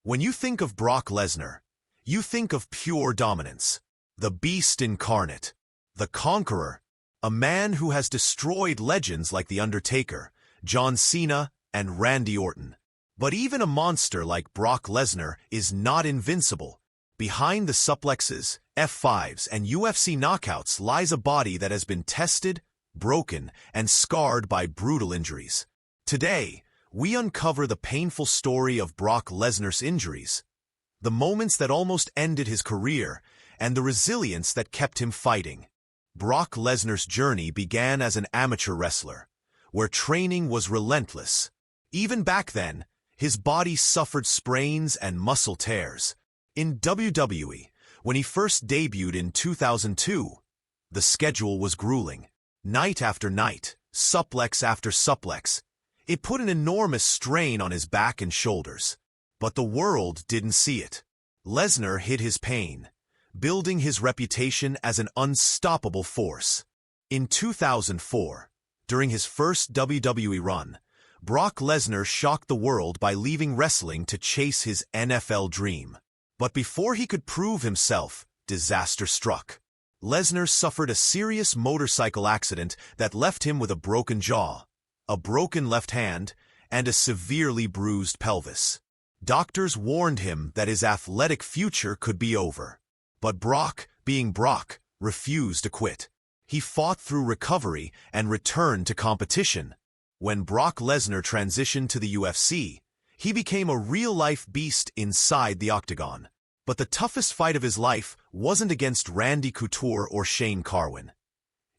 When you think of Brock Lesnar, you think of pure dominance, the Beast Incarnate, the Conqueror, a man who has destroyed legends like The Undertaker, John Cena, and Randy Orton. But even a monster like Brock Lesnar is not invincible. Behind the suplexes, F5s, and UFC knockouts lies a body that has been tested, broken, and scarred by brutal injuries. Today, we uncover the painful story of Brock Lesnar's injuries, the moments that almost ended his career, and the resilience that kept him fighting. Brock Lesnar's journey began as an amateur wrestler, where training was relentless. Even back then, his body suffered sprains and muscle tears. In WWE, when he first debuted in 2002, the schedule was grueling. Night after night, suplex after suplex. It put an enormous strain on his back and shoulders. But the world didn't see it. Lesnar hid his pain, building his reputation as an unstoppable force. In 2004, during his first WWE run, Brock Lesnar shocked the world by leaving wrestling to chase his NFL dream. But before he could prove himself, disaster struck. Lesnar suffered a serious motorcycle accident that left him with a broken jaw, a broken left hand, and a severely bruised pelvis. Doctors warned him that his athletic future could be over. But Brock, being Brock, refused to quit. He fought through recovery and returned to competition. When Brock Lesnar transitioned to the UFC, he became a real-life beast inside the octagon. But the toughest fight of his life wasn't against Randy Couture or Shane Carwin.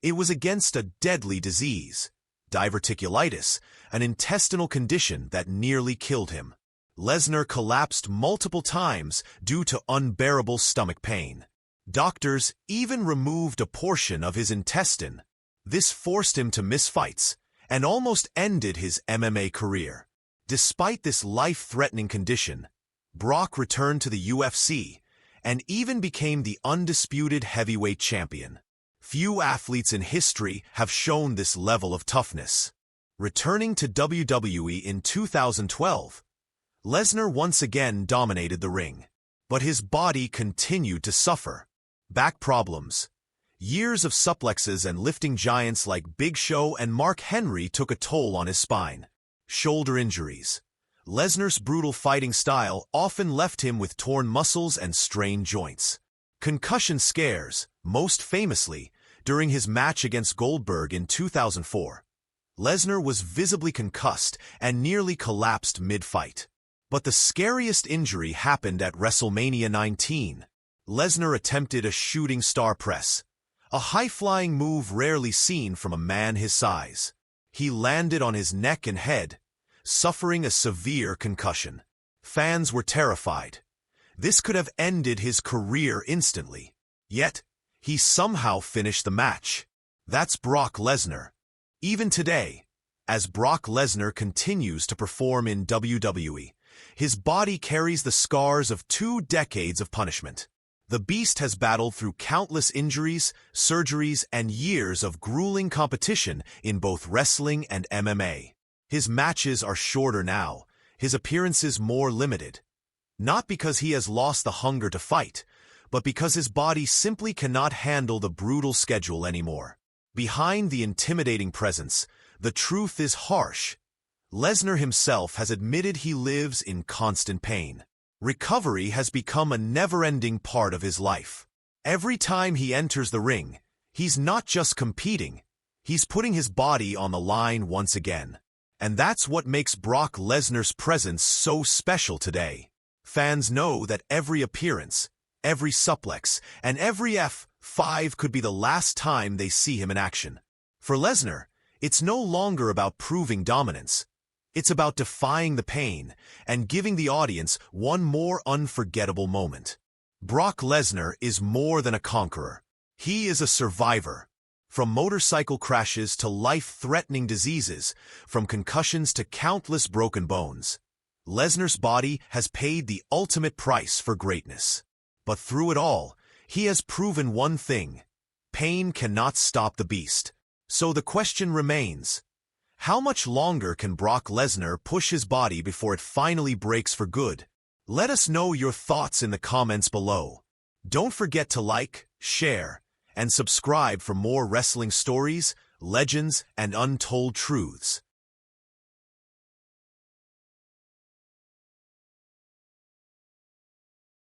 It was against a deadly disease, diverticulitis, an intestinal condition that nearly killed him. Lesnar collapsed multiple times due to unbearable stomach pain. Doctors even removed a portion of his intestine. This forced him to miss fights and almost ended his MMA career. Despite this life-threatening condition, Brock returned to the UFC and even became the undisputed heavyweight champion. Few athletes in history have shown this level of toughness. Returning to WWE in 2012, Lesnar once again dominated the ring, but his body continued to suffer. Back problems, years of suplexes and lifting giants like Big Show and Mark Henry took a toll on his spine. Shoulder injuries. Lesnar's brutal fighting style often left him with torn muscles and strained joints. Concussion scares, most famously, during his match against Goldberg in 2004. Lesnar was visibly concussed and nearly collapsed mid-fight. But the scariest injury happened at WrestleMania 19. Lesnar attempted a shooting star press, a high-flying move rarely seen from a man his size. He landed on his neck and head, suffering a severe concussion. Fans were terrified. This could have ended his career instantly. Yet, he somehow finished the match. That's Brock Lesnar. Even today, as Brock Lesnar continues to perform in WWE, his body carries the scars of 2 decades of punishment. The Beast has battled through countless injuries, surgeries, and years of grueling competition in both wrestling and MMA. His matches are shorter now, his appearances more limited. Not because he has lost the hunger to fight, but because his body simply cannot handle the brutal schedule anymore. Behind the intimidating presence, the truth is harsh. Lesnar himself has admitted he lives in constant pain. Recovery has become a never-ending part of his life. Every time he enters the ring, he's not just competing, he's putting his body on the line once again. And that's what makes Brock Lesnar's presence so special today. Fans know that every appearance, every suplex, and every F5 could be the last time they see him in action. For Lesnar, it's no longer about proving dominance. It's about defying the pain and giving the audience one more unforgettable moment. Brock Lesnar is more than a conqueror. He is a survivor. From motorcycle crashes to life-threatening diseases, from concussions to countless broken bones, Lesnar's body has paid the ultimate price for greatness. But through it all, he has proven one thing: pain cannot stop the beast. So the question remains, how much longer can Brock Lesnar push his body before it finally breaks for good? Let us know your thoughts in the comments below. Don't forget to like, share, and subscribe for more wrestling stories, legends, and untold truths.